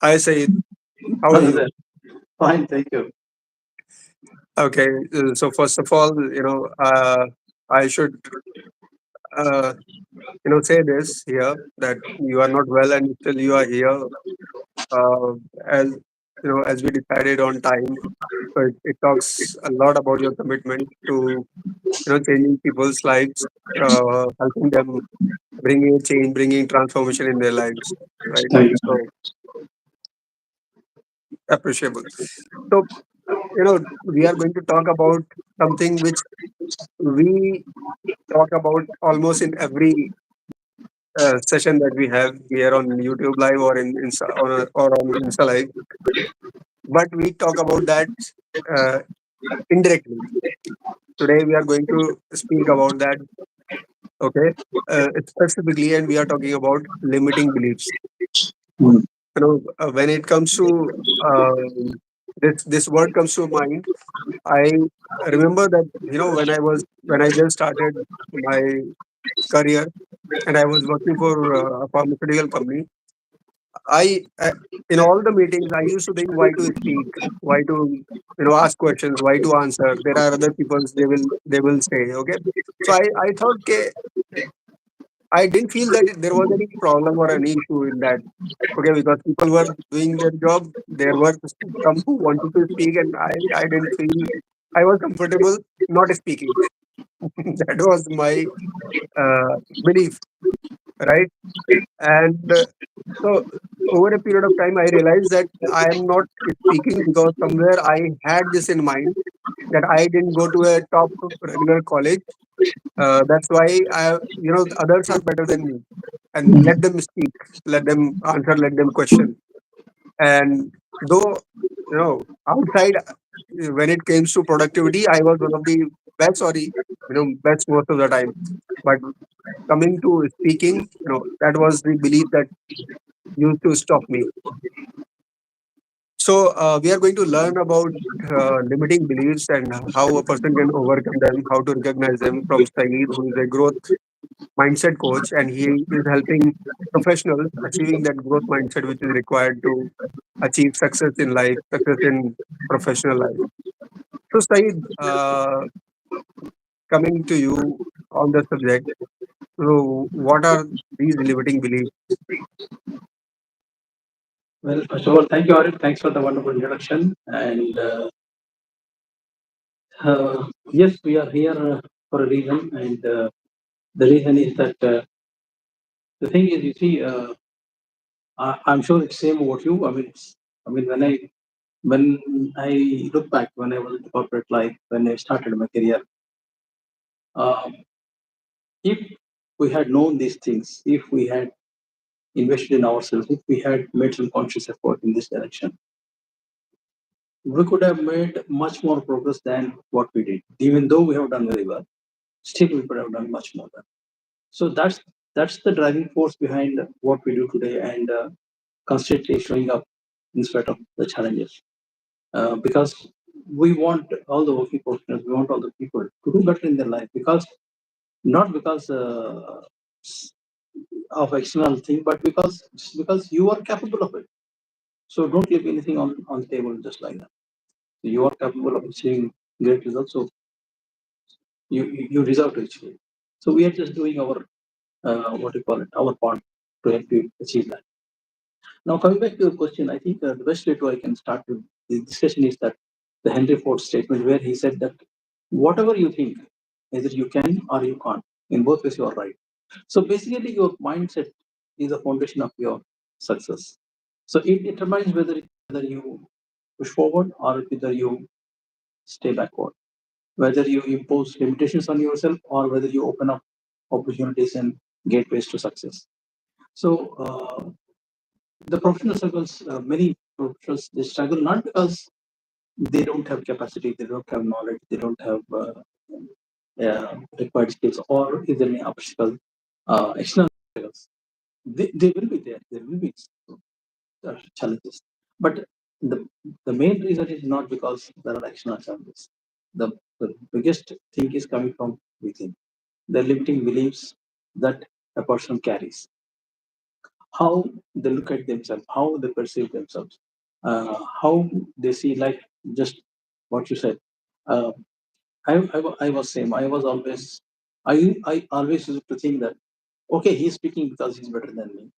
Hi, Sayeed. How are Hello you? there. Fine, thank you. Okay, so first of all, I should, uh, say this here that you are not well and still you are here. As as we decided on time, so it talks a lot about your commitment to changing people's lives, helping them, bringing a change, bringing transformation in their lives, right? Thank you. So appreciable. So we are going to talk about something which we talk about almost in every session that we have here on YouTube Live or in Insta, or on Insta Live, but we talk about that uh, indirectly. Today we are going to speak about that, okay, specifically, and we are talking about limiting beliefs. Mm. When it comes to this word comes to mind, I remember that when I just started my career and I was working for a pharmaceutical company. I in all the meetings I used to think why to speak, why to ask questions, why to answer. There are other people they will say okay. So I thought okay, I didn't feel that there was any problem or any issue in that. Okay, because people were doing their job, there were some who wanted to speak, and I didn't feel I was comfortable not speaking. That was my belief, right? And so over a period of time, I realized that I am not speaking because somewhere I had this in mind that I didn't go to a top regular college. That's why others are better than me, and let them speak, let them answer, let them question. And though outside, when it came to productivity, I was one of the best, sorry, best most of the time. But coming to speaking, that was the belief that used to stop me. So we are going to learn about limiting beliefs and how a person can overcome them, how to recognize them from Saeed, who is a growth mindset coach, and he is helping professionals achieving that growth mindset which is required to achieve success in life, success in professional life. So Saeed, coming to you on the subject, so what are these limiting beliefs? Well, first of all, thank you, Arif. Thanks for the wonderful introduction. And yes, we are here for a reason. And the reason is that the thing is, you see, I'm sure it's same about you. I mean, when I look back, when I was in corporate life, when I started my career, um, if we had known these things, if we had invested in ourselves, if we had made some conscious effort in this direction, we could have made much more progress than what we did. Even though we have done very well, still we could have done much more. So that's the driving force behind what we do today, and constantly showing up in spite of the challenges. Because we want all the working professionals, we want all the people to do better in their life, because not because of external thing, but because you are capable of it. So don't leave anything on the table just like that. You are capable of achieving great results. So you deserve to achieve it. So we are just doing our what do you call it, our part to help you achieve that. Now coming back to your question, I think the best way to I can start with the discussion is that the Henry Ford statement where he said that whatever you think, either you can or you can't. In both ways, you are right. So basically, your mindset is the foundation of your success. So it determines whether you push forward or whether you stay backward, whether you impose limitations on yourself or whether you open up opportunities and gateways to success. So the professional struggles, many professionals, they struggle not because they don't have capacity, they don't have knowledge, they don't have required skills, or is there any obstacle, external struggles. They will be there. There will be challenges, but the the main reason is not because there are external challenges. The biggest thing is coming from within, the limiting beliefs that a person carries. how they look at themselves, how they perceive themselves, how they see life. Just what you said. Uh, I was same. I was always I always used to think that okay, he's speaking because he's better than me.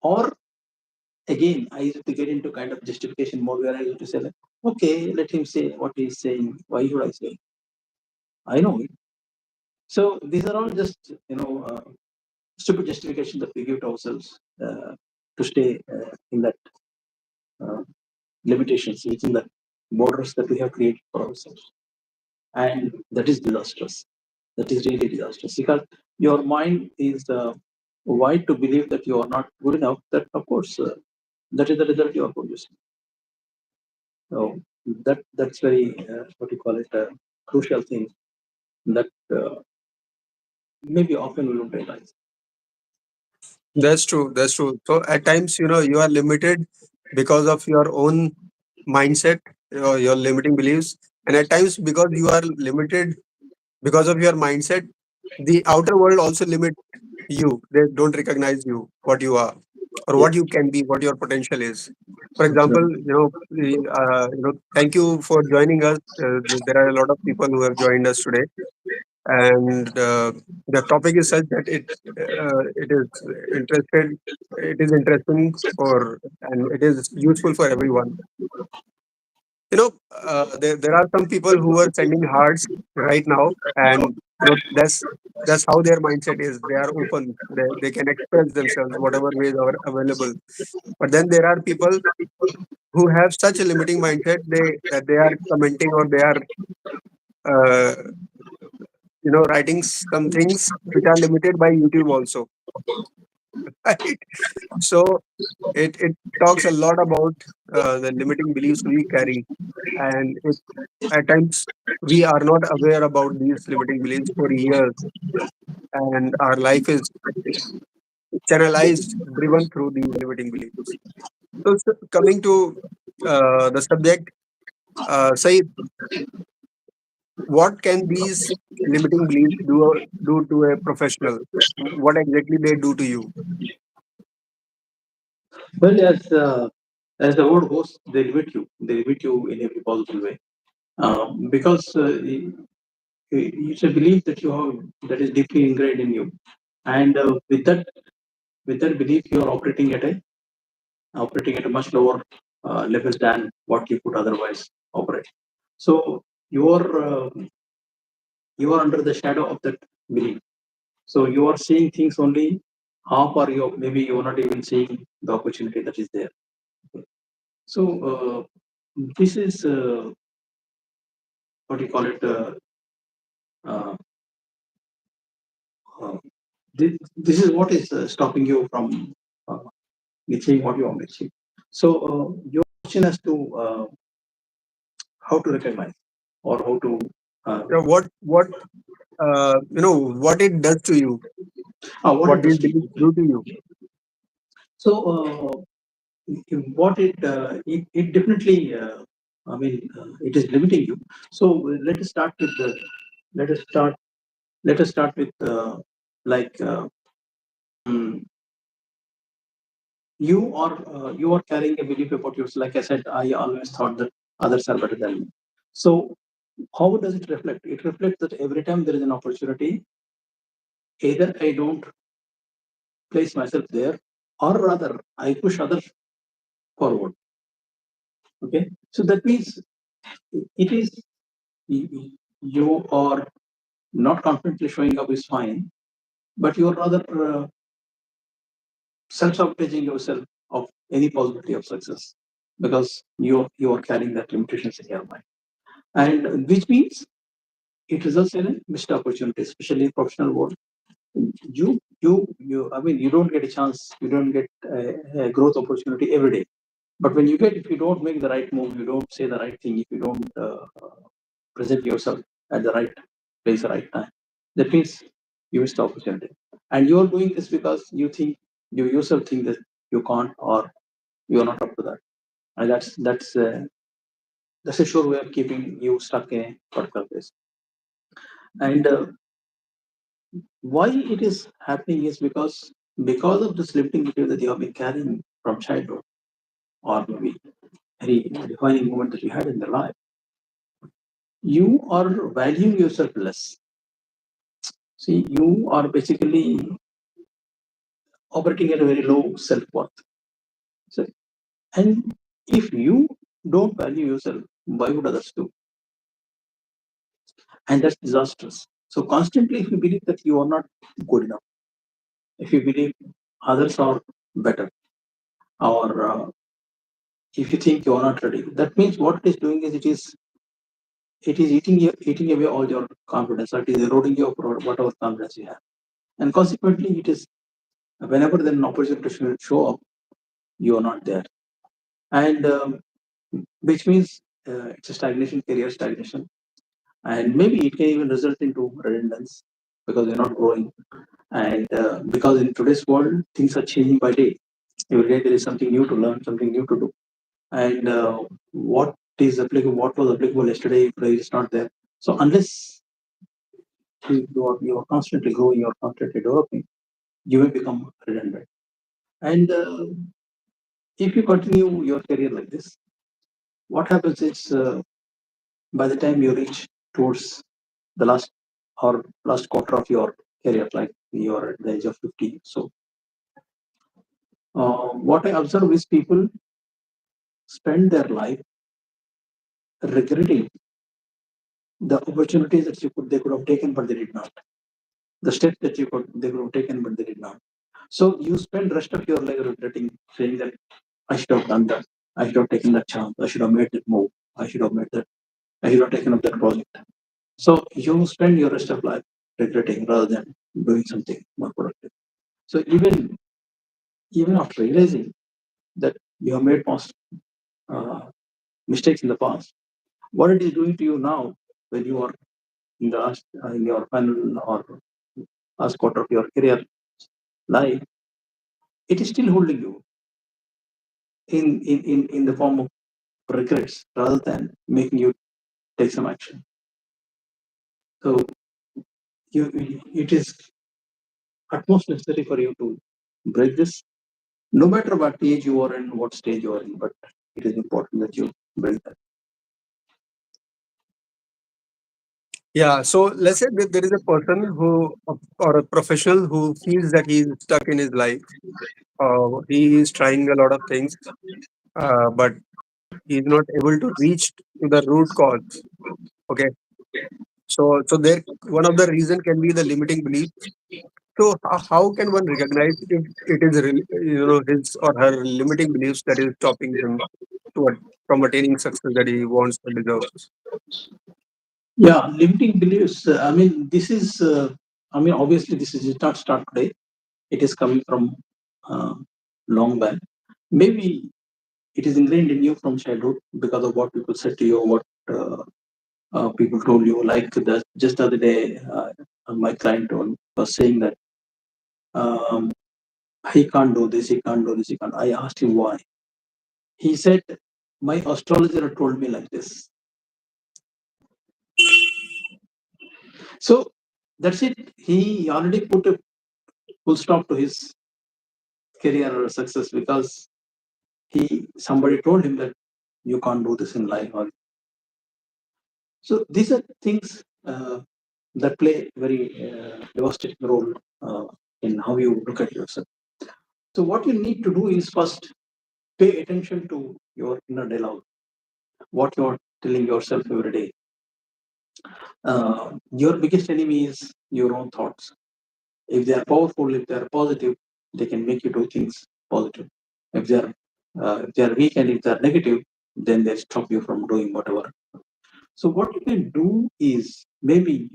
Or again, I used to get into kind of justification mode where I used to say like, okay, let him say what he's saying. Why should I say? I know it. So these are all just stupid justification that we give to ourselves to stay in that uh, limitations, within the borders that we have created for ourselves. And that is disastrous. That is really disastrous because your mind is wide to believe that you are not good enough. That, of course, that is the result you are producing. So that's very, what you call it, a crucial thing that maybe often we don't realize. That's true. That's true. So at times, you are limited because of your own mindset, your limiting beliefs, and at times because you are limited because of your mindset, the outer world also limit you. They don't recognize you, what you are, or Yeah. what you can be, what your potential is. For example, thank you for joining us. There are a lot of people who have joined us today, and the topic is such that it is interested. It is interesting for, and it is useful for everyone. There are some people who are sending hearts right now, and that's how their mindset is. They are open. They can express themselves whatever ways are available. But then there are people who have such a limiting mindset. They are commenting, or they are uh, writing some things which are limited by YouTube also. Right? So it talks a lot about the limiting beliefs we carry, and at times we are not aware about these limiting beliefs for years, and our life is channelized, driven through these limiting beliefs. So, coming to the subject, Saeed, what can these limiting beliefs do to a professional? What exactly they do to you? Well, as the word goes, they limit you. They limit you in every possible way. Because it's a belief that you have that is deeply ingrained in you, and with that belief, you are operating at a much lower level than what you could otherwise operate. So you are uh, you are under the shadow of that belief. So you are seeing things only half, or you maybe you are not even seeing the opportunity that is there. So this is what you call it. Uh, uh, this is what is stopping you from uh, achieving what you want to achieve. So your question as to how to recognize or how to uh, What it does to you? what What it does these to beliefs you. do to you? So what it definitely it is limiting you. So let us start let us start with like mm, you are carrying a belief about yourself. Like I said, I always thought that others are better than me. So how does it reflect? It reflects that every time there is an opportunity, either I don't place myself there, or rather I push others forward. Okay, so that means it is you are not confidently showing up is fine, but you are rather self-sabotaging yourself of any possibility of success because you are carrying that limitations in your mind, and which means it results in a missed opportunity, especially in professional world. You I mean, you don't get a chance, you don't get a growth opportunity every day. But when you get, if you don't make the right move, you don't say the right thing, if you don't present yourself at the right place, the right time, that means you missed the opportunity. And you're doing this because you yourself think that you can't, or you're not up to that. And that's a sure way of keeping you stuck in a particular place. And why it is happening is because because of this limiting belief that you have been carrying from childhood, or maybe any defining moment that you had in your life, you are valuing yourself less. See, you are basically operating at a very low self worth. So, and if you don't value yourself, why would others do? And that's disastrous. So, constantly, if you believe that you are not good enough, if you believe others are better, or if you think you are not ready, that means what it is doing is it is eating away all your confidence, or it is eroding your whatever confidence you have, and consequently, it is whenever then an opportunity should show up, you are not there, and which means it's a stagnation, career stagnation, and maybe it can even result into redundance because you're not growing, and because in today's world things are changing by day. Every day there is something new to learn, something new to do, and what was applicable yesterday today is not there. So unless you are constantly growing, you are constantly developing, you will become redundant. And if you continue your career like this, what happens is by the time you reach towards the last quarter of your career, like you're at the age of 50. So what I observe is people spend their life regretting the opportunities that they could have taken, but they did not. The steps that they could have taken, but they did not. So you spend rest of your life regretting, saying that I should have done that. I should have taken that chance. I should have made that move. I should have made that. I should have taken up that project. So you spend your rest of life regretting rather than doing something more productive. So even after realizing that you have made past uh, mistakes in the past, what it is doing to you now when you are in your final or last quarter of your career life, it is still holding you in the form of regrets rather than making you take some action. So it is utmost necessary for you to break this, no matter what age you are in, what stage you are in, but it is important that you break that. Yeah, so let's say that there is a person who, or a professional who feels that he is stuck in his life. He is trying a lot of things, but he is not able to reach to the root cause. Okay, so there one of the reason can be the limiting belief. So how can one recognize if it is his or her limiting beliefs that is stopping him to, from attaining success that he wants or deserves? Yeah, limiting beliefs. I mean, this is. I mean, obviously, this is not start today. It is coming from uh, long back. Maybe it is ingrained in you from childhood because of what people said to you, what people told you. Like just the other day, my client was saying that um, he can't do this, he can't do this, he can't. I asked him why. He said, my astrologer told me like this. So that's it. He already put a full stop to his career or success because somebody told him that you can't do this in life. So these are things that play a very devastating role in how you look at yourself. So what you need to do is first pay attention to your inner dialogue, what you're telling yourself every day. Your biggest enemy is your own thoughts. If they are powerful, if they are positive, they can make you do things positive. If they are weak and if they are negative, then they stop you from doing whatever. So what you can do is maybe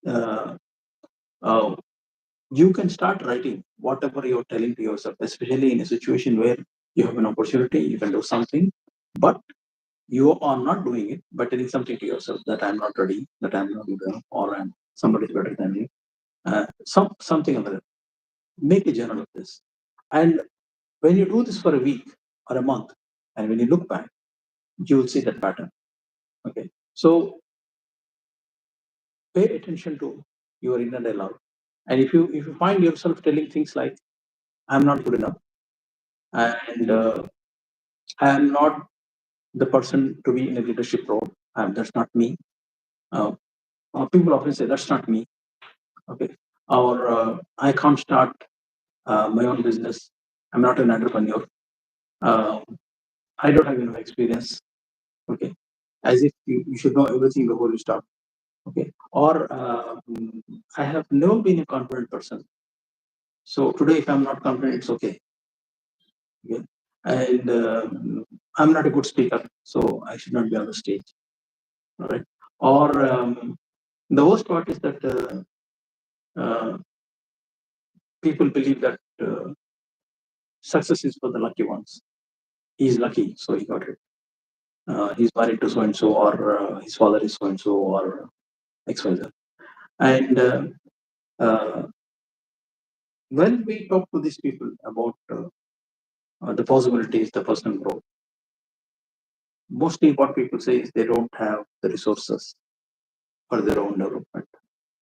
uh, uh, you can start writing whatever you're telling to yourself, especially in a situation where you have an opportunity, you can do something, but you are not doing it, but telling something to yourself that I'm not ready, that I'm not good enough, or I'm somebody better than me. Something like that. Make a journal of this. And when you do this for a week or a month, and when you look back, you will see that pattern. Okay. So pay attention to your inner dialogue. And if you find yourself telling things like, I'm not good enough, and I am not the person to be in a leadership role. That's not me. Uh, People often say that's not me. Okay, or I can't start my own business. I'm not an entrepreneur. Uh, I don't have enough experience. Okay, as if you should know everything before you start. Okay, or I have never been a confident person. So today, if I'm not confident, it's okay. Okay, and I'm not a good speaker, so I should not be on the stage. All right, or the worst part is that people believe that success is for the lucky ones. He's lucky, so he got it. He's married to so and so, or his father is so and so, or XYZ. And uh, when we talk to these people about the possibilities, the personal growth, mostly what people say is they don't have the resources for their own development.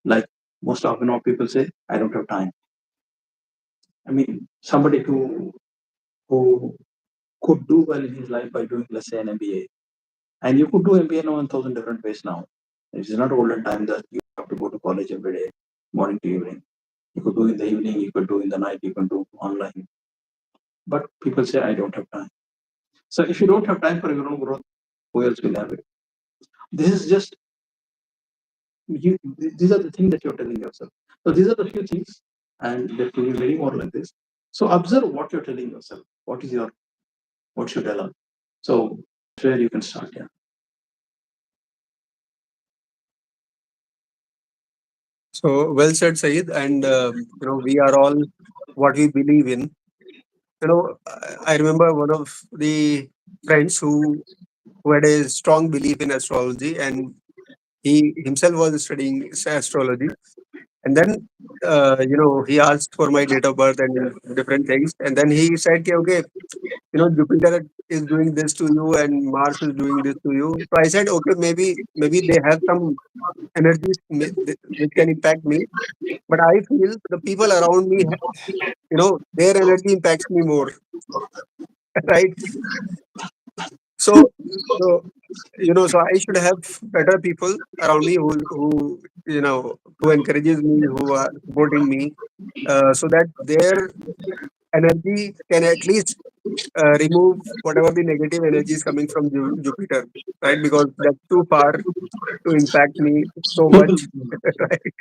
Like most often, what people say, I don't have time. I mean, somebody who could do well in his life by doing, let's say, an MBA. And you could do MBA in 1,000 different ways now. It is not olden time that you have to go to college every day, morning to evening. You could do in the evening, you could do in the night, you can do online. But people say, I don't have time. So if you don't have time for your own growth, who else will have it? This is just these are the things that you're telling yourself. So these are the few things, and there will be many more like this. So observe what you're telling yourself. What you tell us. So that's where you can start. Yeah. So well said, Saeed. And we are all what we believe in. I remember one of the friends who had a strong belief in astrology, and he himself was studying astrology. And then, he asked for my date of birth and different things. And then he said, okay, Jupiter is doing this to you and Mars is doing this to you. So I said, okay, maybe they have some energies which can impact me. But I feel the people around me, their energy impacts me more, right? So, so so I should have better people around me who encourages me, who are supporting me, so that their energy can at least remove whatever the negative energy is coming from Jupiter, right? Because that's too far to impact me so much, right?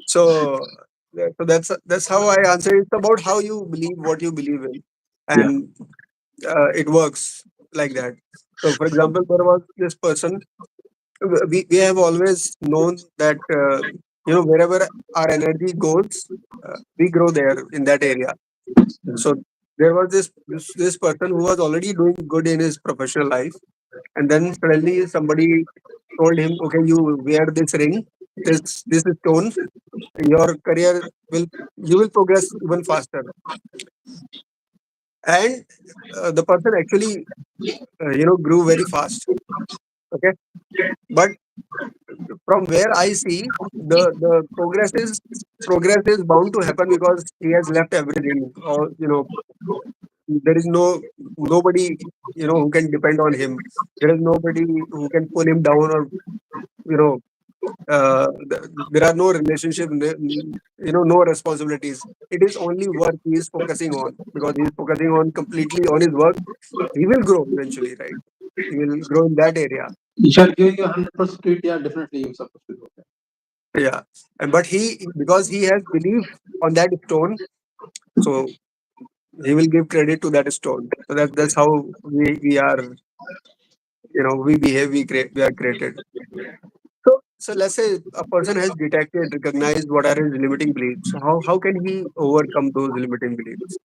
So, that's how I answer. It's about how you believe what you believe in, Yeah. and it works like that. So, for example, there was this person. We have always known that wherever our energy goes, we grow there in that area. So there was this person who was already doing good in his professional life, and then suddenly somebody told him, "Okay, you wear this ring, this is stone. Your career will you will progress even faster." And the person actually grew very fast. Okay, but from where I see, the progress is bound to happen because he has left everything. Or there is nobody who can depend on him. There is nobody who can pull him down, or you know there are no relationship, no responsibilities. It is only work he is focusing on, because he is focusing on completely on his work. He will grow eventually, right? He will grow in that area. If you are giving you 100% to it, yeah, definitely you're supposed to do that. Yeah, and but because he has belief on that stone, so he will give credit to that stone. So that's how we are. We behave. We are created. So let's say a person has detected, recognized what are his limiting beliefs. How can he overcome those limiting beliefs?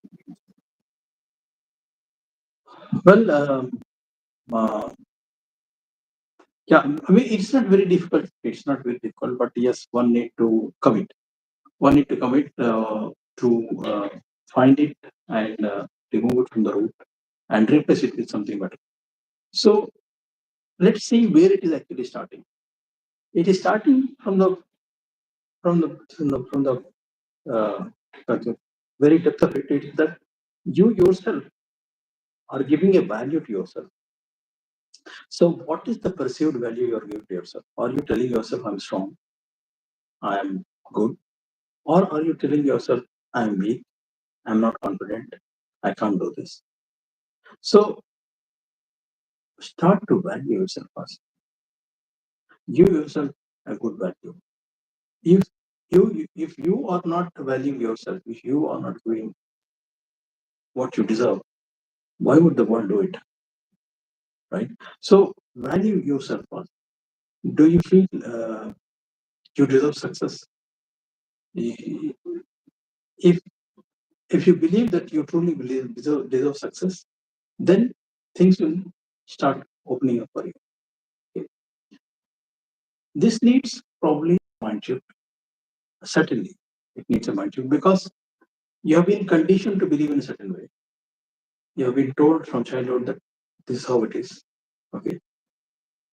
Well, uh, yeah, I mean, it's not very difficult. It's not very difficult, but yes, one need to commit. One need to commit to find it and remove it from the root and replace it with something better. So let's see where it is actually starting. It is starting from the uh, okay. very depth of it is that you yourself are giving a value to yourself. So, what is the perceived value you are giving to yourself? Are you telling yourself, I'm strong, I am good? Or are you telling yourself, I'm weak, I'm not confident, I can't do this? So, start to value yourself first. Give yourself a good value. If if you are not valuing yourself, if you are not doing what you deserve, why would the world do it? Right? So, value yourself first. Do you feel you deserve success? If if you believe that you truly believe deserve success, then things will start opening up for you. Okay. This needs probably mind shift. Certainly, it needs a mind shift because you have been conditioned to believe in a certain way. You have been told from childhood that this is how it is. Okay,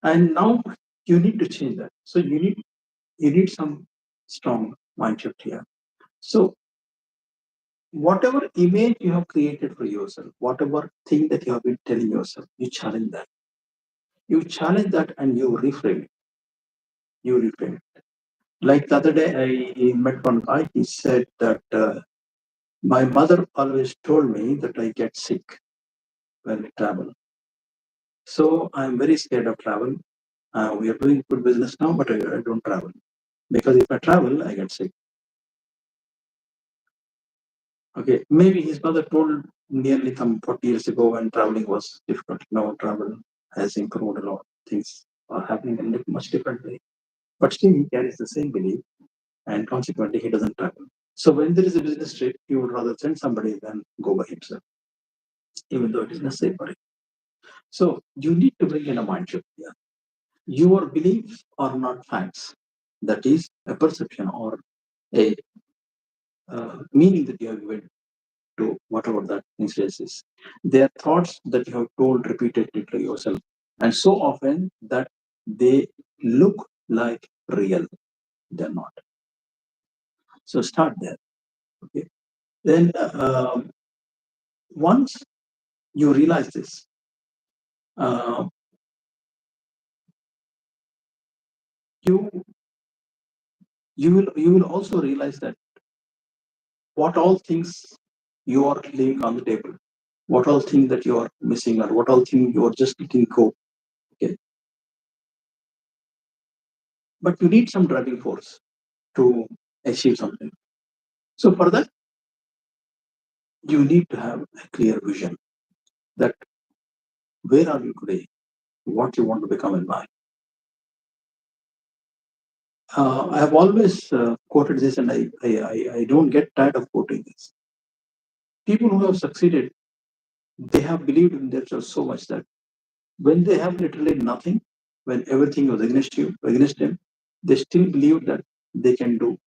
and now you need to change that. So you need some strong mind shift here. So whatever image you have created for yourself, whatever thing that you have been telling yourself, you challenge that. You challenge that and you reframe it. You reframe it. Like the other day, I met one guy. He said that my mother always told me that I get sick when we travel. So I'm very scared of travel. We are doing good business now, but I don't travel because if I travel, I get sick. Okay, maybe his mother told nearly some 40 years ago when traveling was difficult. Now travel has improved a lot. Things are happening in a much different way. But still, he carries the same belief, and consequently, he doesn't travel. So when there is a business trip, he would rather send somebody than go by himself, even though it is necessary for him. So you need to bring in a mind shift here. Your beliefs are not facts. That is a perception or a meaning that you have given to whatever that instance is. They are thoughts that you have told repeatedly to yourself, and so often that they look like real. They're not. So start there. Okay. Then once you realize this, uh, you you will also realize that what all things you are leaving on the table, what all things that you are missing, or what all things you are just letting go. Okay, but you need some driving force to achieve something. So for that, you need to have a clear vision that where are you today, what you want to become in life. I have always quoted this, and I don't get tired of quoting this. People who have succeeded, they have believed in themselves so much that when they have literally nothing, when everything was against them, they still believe that they can do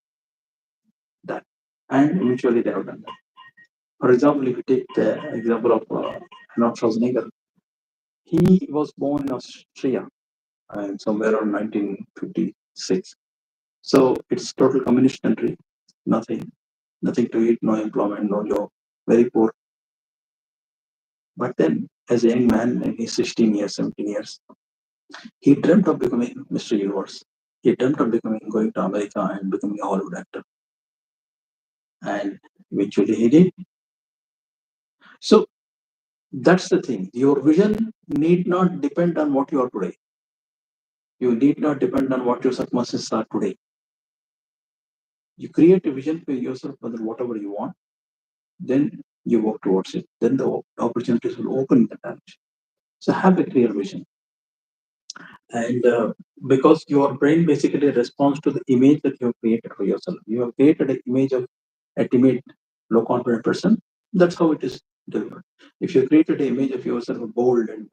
that, and eventually they have done that. For example, if you take the example of Arnold Schwarzenegger, he was born in Austria and somewhere around 1956. So it's total communist country, nothing, nothing to eat, no employment, no job, very poor. But then, as a young man in his 16 years, 17 years, he dreamt of becoming Mr. Universe. He dreamt of going to America and becoming a Hollywood actor. And eventually he did. So that's the thing. Your vision need not depend on what you are today. You need not depend on what your circumstances are today. You create a vision for yourself for whatever you want, then you work towards it. Then the opportunities will open in the direction. So have a clear vision. And because your brain basically responds to the image that you have created for yourself. You have created an image of a timid, low confident person. That's how it is delivered. If you created an image of yourself a bold and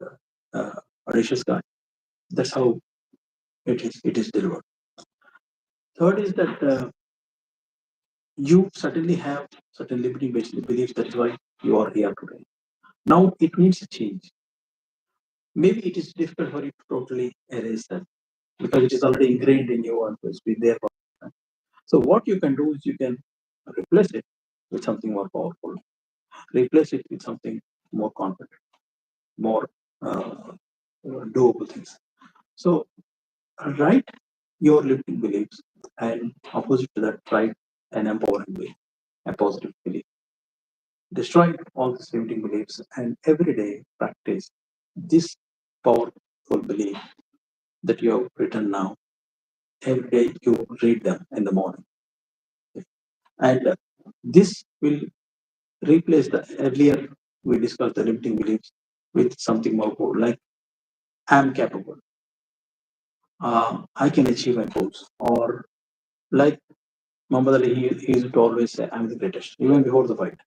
audacious guy, that's how it is delivered. Third is that you certainly have certain limiting beliefs. That's why you are here today. Now it needs a change. Maybe it is difficult for you to totally erase that because it is already ingrained in you and it's been there for. So what you can do is you can replace it with something more powerful. Replace it with something more confident, more doable things. So write your limiting beliefs, and opposite to that, write an empowering belief, a positive belief. Destroy all these limiting beliefs, and every day practice this powerful belief that you have written now. Every day you read them in the morning, and this will replace the earlier we discussed the limiting beliefs with something more cool, like I'm capable, I can achieve my goals, or like Muhammad Ali, he used to always say, I'm the greatest, even before the fight.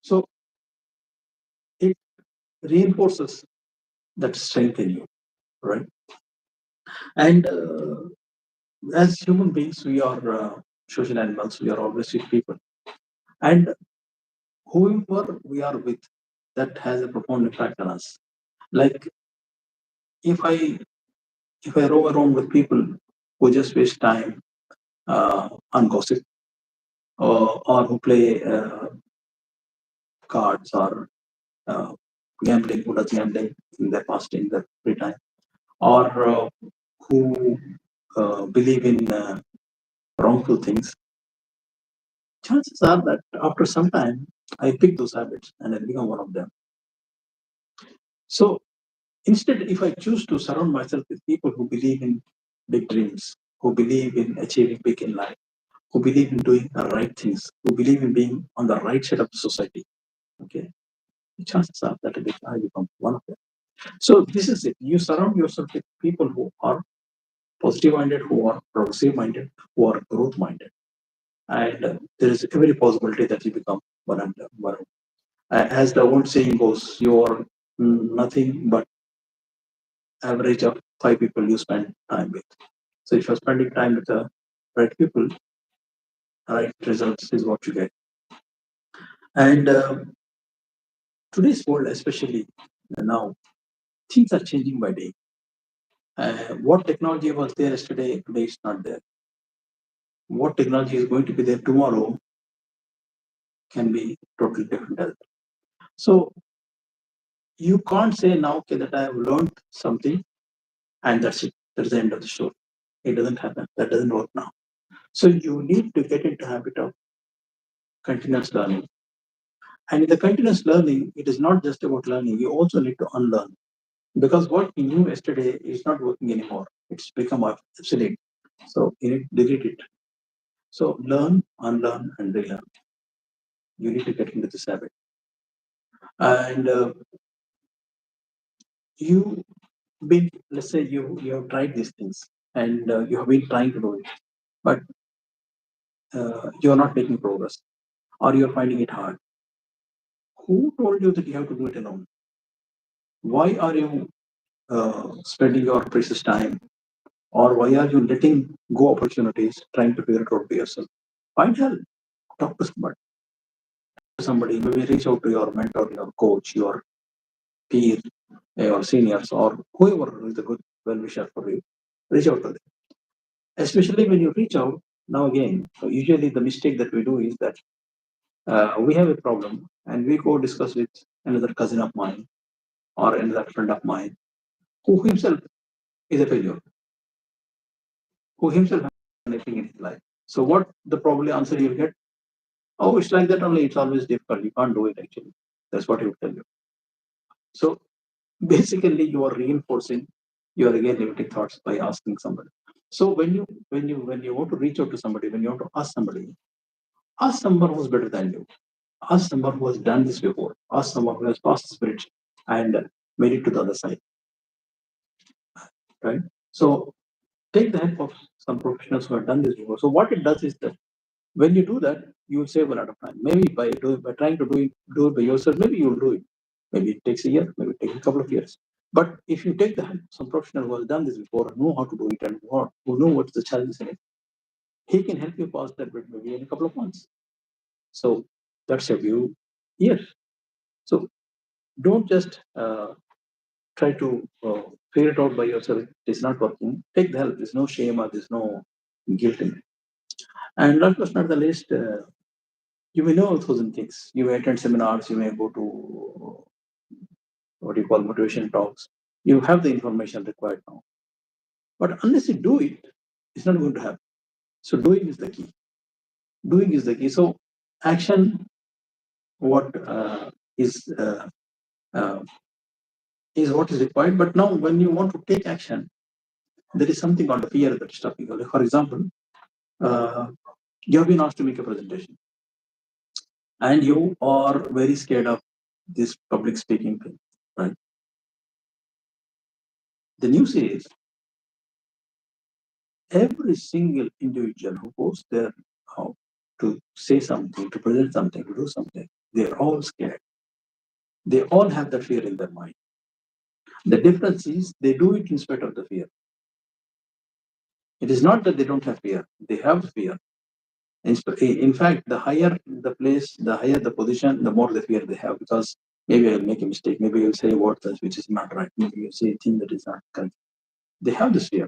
So it reinforces that strength in you, right? And as human beings, we are social animals, we are always with people. And whoever we are with, that has a profound impact on us. Like if I if I roam around with people who just waste time on gossip, or who play cards, or uh, gambling, who does gambling in their past, in their free time, or who believe in wrongful things, chances are that after some time, I pick those habits and I become one of them. So instead, if I choose to surround myself with people who believe in big dreams, who believe in achieving big in life, who believe in doing the right things, who believe in being on the right side of the society, okay, chances are that I become one of them. So this is it. You surround yourself with people who are positive minded, who are progressive minded, who are growth minded, and there is every possibility that you become one and one. As the old saying goes, you are nothing but average of five people you spend time with. So if you're spending time with the right people, right results is what you get. And today's world, especially now, things are changing by day. What technology was there yesterday, today is not there. What technology is going to be there tomorrow can be totally different. So you can't say now, okay, that I have learned something and that's it. That's the end of the story. It doesn't happen. That doesn't work now. So you need to get into habit of continuous learning. And in the continuous learning, it is not just about learning. You also need to unlearn, because what you knew yesterday is not working anymore. It's become obsolete. So you need to delete it. So learn, unlearn, and relearn. You need to get into this habit. And you been, let's say you have tried these things, and you have been trying to do it, but you are not making progress, or you are finding it hard. Who told you that you have to do it alone? Why are you spending your precious time, or why are you letting go opportunities trying to figure it out by yourself? Find help. Talk to somebody. Maybe reach out to your mentor, your coach, your peer, your seniors, or whoever is a good well wisher for you. Reach out to them. Especially when you reach out. Now again, usually the mistake that we do is that we have a problem and we go discuss with another cousin of mine or another friend of mine who himself is a failure, who himself has anything in his life. So what the probably answer you'll get? Oh, it's like that only. It's always difficult. You can't do it actually. That's what he will tell you. So basically, you are reinforcing your again limiting thoughts by asking somebody. So when you want to reach out to somebody, when you want to ask someone who's better than you. Ask someone who has done this before. Ask someone who has passed this bridge and made it to the other side. Right. So take the help of some professionals who have done this before. So what it does is that when you do that, you will save a lot of time. Maybe by trying to do it by yourself, maybe you'll do it. Maybe it takes a year, maybe it takes a couple of years. But if you take the help of some professional who has done this before and know how to do it, and who know what's the challenges in it, he can help you pass that bridge maybe in a couple of months. So that's a view here. So don't just try to figure it out by yourself. It's not working. Take the help. There's no shame or there's no guilt in it. And last but not the least, You may know a thousand things. You may attend seminars. You may go to what you call motivation talks. You have the information required now. But unless you do it, it's not going to happen. So doing is the key. Doing is the key. So action, what is uh, uh, is what is required. But now, when you want to take action, there is something called fear that is stopping you. Like, for example, uh, you have been asked to make a presentation, and you are very scared of this public speaking thing, right? The news is every single individual who goes there uh, to say something, to present something, to do something, they're all scared. They all have that fear in their mind. The difference is they do it in spite of the fear. It is not that they don't have fear, they have fear. In fact, the higher the place, the higher the position, the more the fear they have, because maybe I'll make a mistake, maybe I'll say a word which is not right, maybe you'll say a thing that is not correct. They have this fear,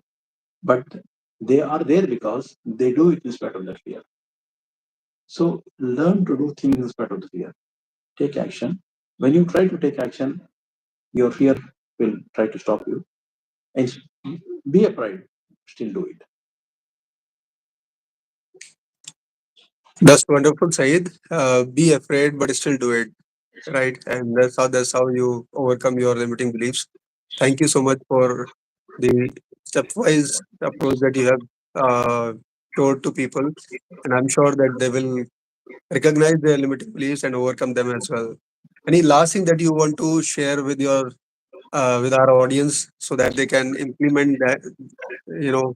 but they are there because they do it in spite of that fear. So learn to do things in spite of the fear. Take action. When you try to take action, your fear will try to stop you. And be afraid, still do it. That's wonderful, Saeed. Be afraid, but still do it. Right, and that's how you overcome your limiting beliefs. Thank you so much for the stepwise approach that you have taught to people, and I'm sure that they will recognize their limiting beliefs and overcome them as well. Any last thing that you want to share with your with our audience so that they can implement that,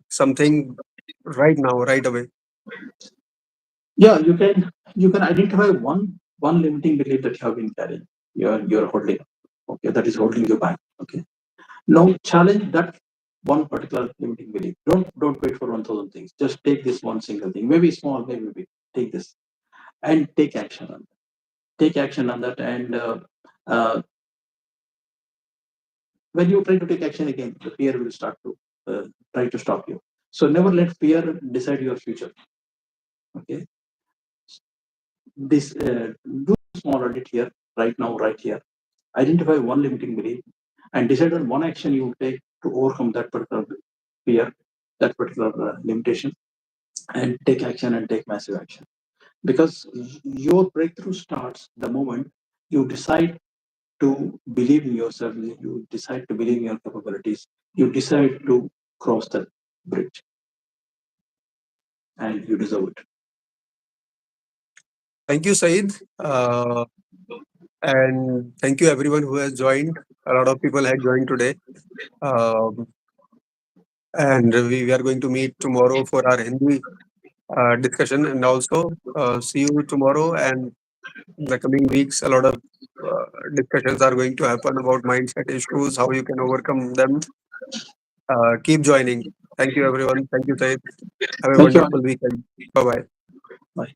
something right now, right away? Yeah, you can identify one limiting belief that you have been carrying. You're holding. Okay, that is holding you back. Okay. Now challenge that one particular limiting belief. Don't wait for 1,000 things. Just take this one single thing. Maybe small, maybe big. Take this and take action on that. Take action on that, and uh, when you try to take action again, the fear will start to try to stop you. So never let fear decide your future. Okay, this do a small audit here, right now, right here. Identify one limiting belief and decide on one action you will take to overcome that particular fear, that particular limitation, and take action and take massive action. Because your breakthrough starts the moment you decide to believe in yourself, you decide to believe in your capabilities, you decide to cross that bridge, and you deserve it. Thank you, Saeed. And thank you everyone who has joined. A lot of people had joined today. Um, and we are going to meet tomorrow for our Hindi discussion, and also see you tomorrow. And in the coming weeks, a lot of uh, discussions are going to happen about mindset issues, how you can overcome them. Keep joining. Thank you, everyone. Thank you, Said. Have a Thank you. wonderful weekend. Bye bye. Bye.